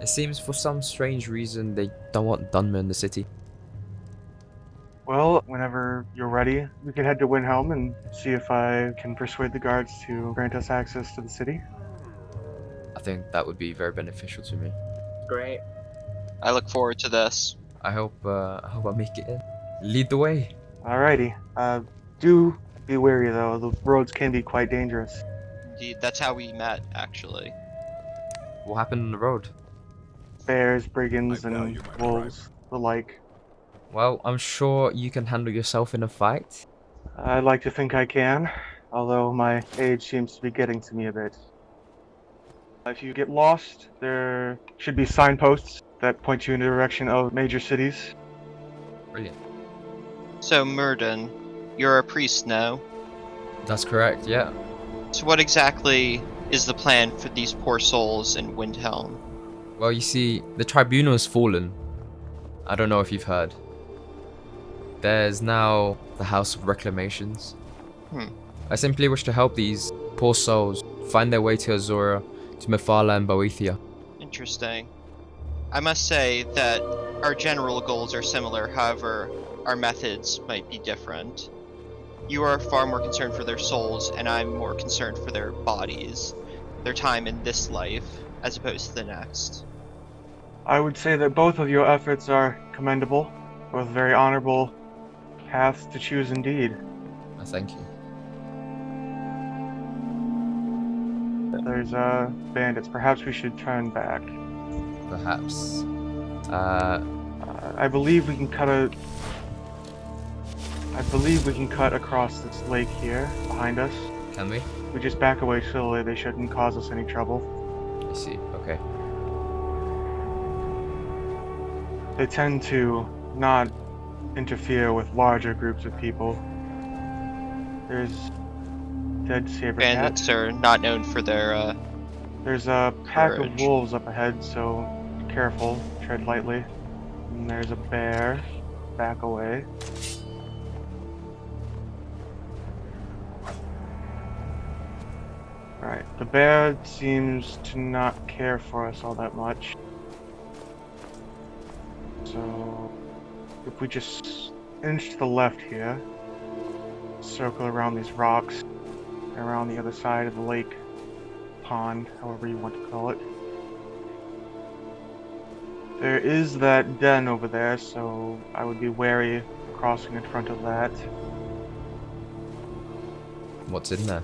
It seems for some strange reason they don't want Dunmer in the city. Well, whenever you're ready, we can head to Windhelm and see if I can persuade the guards to grant us access to the city. I think that would be very beneficial to me. Great. I look forward to this. I hope I make it in. Lead the way. Alrighty. Do be wary though, the roads can be quite dangerous. Indeed, that's how we met, actually. What happened on the road? Bears, brigands, and wolves, the like. Well, I'm sure you can handle yourself in a fight. I'd like to think I can, although my age seems to be getting to me a bit. If you get lost, there should be signposts that point you in the direction of major cities. Brilliant. So, Myrdin, you're a priest now. That's correct, yeah. So what exactly is the plan for these poor souls in Windhelm? Well, you see, the Tribunal has fallen. I don't know if you've heard. There's now the House of Reclamations. I simply wish to help these poor souls find their way to Azura, to Methal and Boethia. Interesting. I must say that our general goals are similar, however, our methods might be different. You are far more concerned for their souls, and I'm more concerned for their bodies, their time in this life, as opposed to the next. I would say that both of your efforts are commendable, both very honorable paths to choose indeed. Thank you. There's bandits. Perhaps we should turn back. Perhaps. I believe we can cut across this lake here behind us. Can we? We just back away slowly. They shouldn't cause us any trouble. I see. Okay. They tend to not interfere with larger groups of people. There's dead saber Bandits cat. are not known for their, There's a pack of courage. wolves up ahead, so be careful. Tread lightly. And there's a bear. Back away. Right. The bear seems to not care for us all that much. So, if we just inch to the left here, circle around these rocks, around the other side of the lake, pond, however you want to call it. There is that den over there, so I would be wary crossing in front of that. What's in there?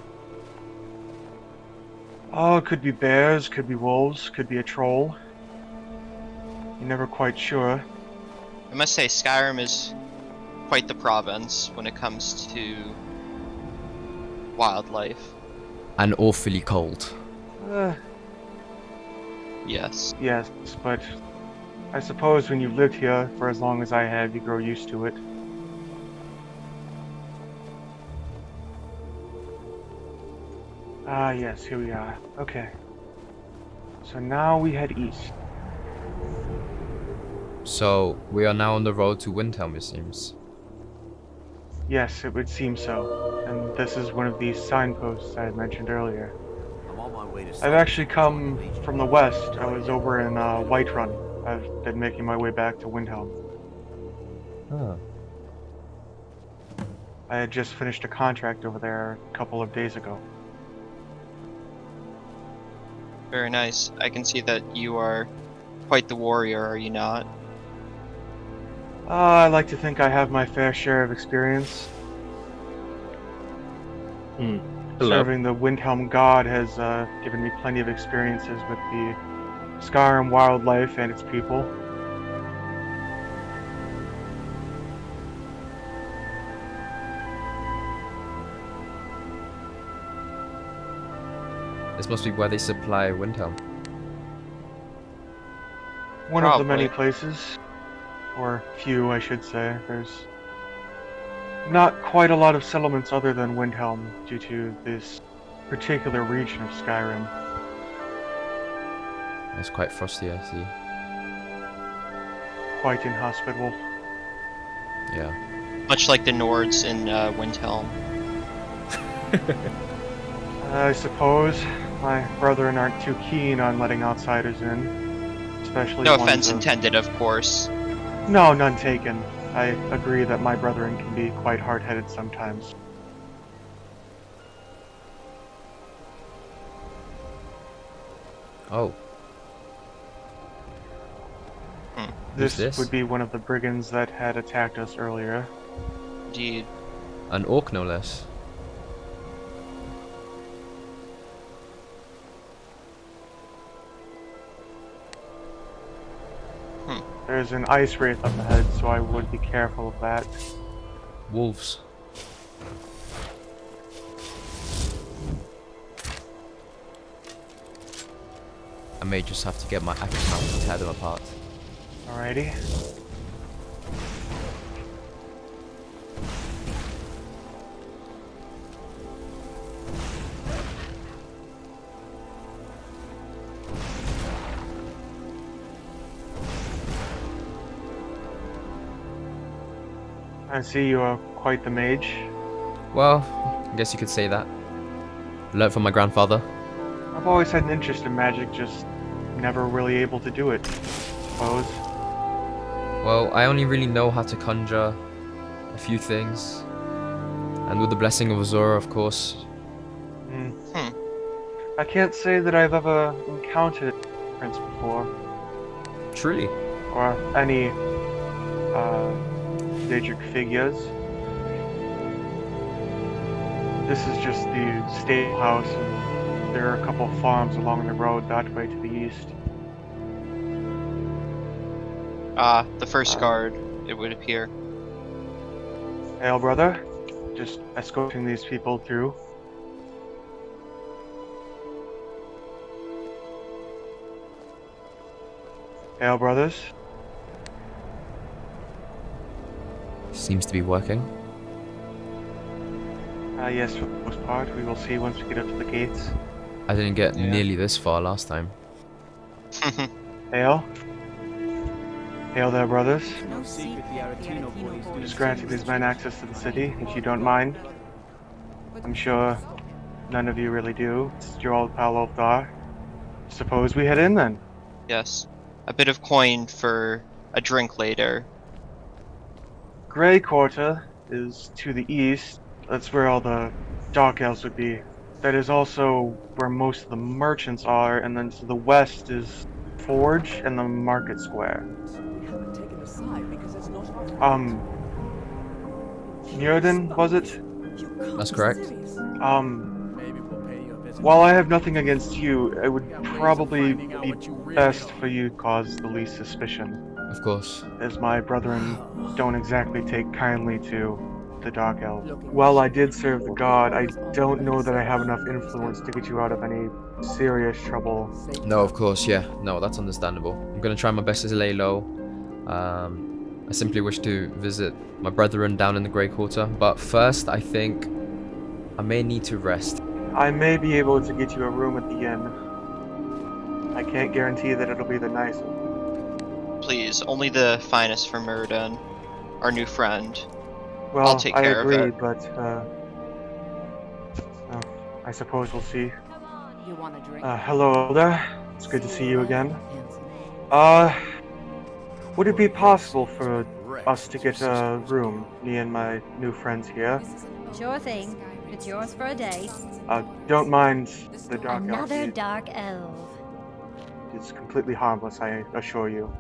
Oh, it could be bears, could be wolves, could be a troll. You're never quite sure. I must say Skyrim is quite the province when it comes to wildlife. And awfully cold. Yes. Yes, but I suppose when you've lived here for as long as I have, you grow used to it. Ah, yes, here we are. Okay. So now we head east. So, we are now on the road to Windhelm, it seems. Yes, it would seem so. And this is one of these signposts I had mentioned earlier. I'm on my way to I've actually come from the west. I was over in Whiterun. I've been making my way back to Windhelm. Oh. I had just finished a contract over there a couple of days ago. Very nice. I can see that you are quite the warrior, are you not? I like to think I have my fair share of experience. Hello. Serving the Windhelm God has given me plenty of experiences with the Skyrim wildlife and its people. This must be where they supply Windhelm. One of the many Probably. places, or few I should say. There's not quite a lot of settlements other than Windhelm due to this particular region of Skyrim. It's quite frosty, I see. Quite inhospitable. Yeah. Much like the Nords in Windhelm. I suppose my brethren aren't too keen on letting outsiders in. especially No ones offense of- intended, of course. No, none taken. I agree that my brethren can be quite hard-headed sometimes. Oh, This, this? would be one of the brigands that had attacked us earlier. Indeed. an orc no less. There's an ice wraith up ahead, so I would be careful of that. Wolves. I may just have to get my axe out and tear them apart. Alrighty. I see you are quite the mage. Well, I guess you could say that. Learned from my grandfather. I've always had an interest in magic, just never really able to do it, I suppose. Well, I only really know how to conjure a few things. And with the blessing of Azura, of course. I can't say that I've ever encountered Prince before, Truly. or any Daedric figures. This is just the stable house, and there are a couple farms along the road that way to the east. The first guard, it would appear. Hail, brother. Just escorting these people through. Hail, brothers. Seems to be working. Yes, for the most part. We will see once we get up to the gates. I didn't get nearly this far last time. Hail. Hail there, brothers. No secret the Aretino boys do. Just granting these men access to the city, if you don't mind. I'm sure none of you really do. It's your old pal Ulfdar. Suppose we head in then. Yes. A bit of coin for a drink later. Grey Quarter is to the east. That's where all the Dark Elves would be. That is also where most of the merchants are, and then to the west is Forge and the Market Square. We haven't taken a side because it's not our Myrdin, was it? That's correct. Maybe we'll pay you a visit. While I have nothing against you, it would probably be best for you to cause the least suspicion, Of course. as my brethren don't exactly take kindly to the Dark Elves. While I did serve the god, I don't know that I have enough influence to get you out of any serious trouble. No, of course, yeah. No, that's understandable. I'm gonna try my best to lay low. I simply wish to visit my brethren down in the Grey Quarter, but first I think I may need to rest. I may be able to get you a room at the inn. I can't guarantee that it'll be the nicest. Please, only the finest for Myrdin, our new friend. Well, I'll take I care of agree, it. but I suppose we'll see. You want a drink? Hello, Elder. It's good to see you again. Would it be possible for us to get a room, me and my new friends here? Sure thing. It's yours for a day. Don't mind the Dark Elf. Another dark elf. It's completely harmless, I assure you.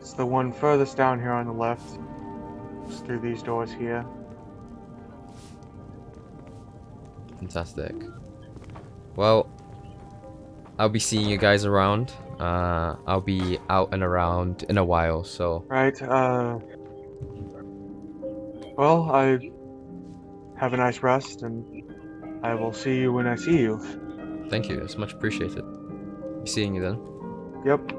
It's the one furthest down here on the left. It's through these doors here. Fantastic. Well, I'll be seeing you guys around. I'll be out and around in a while, so... Right, well, I have a nice rest, and I will see you when I see you. Thank you, it's much appreciated. Be seeing you then. Yep.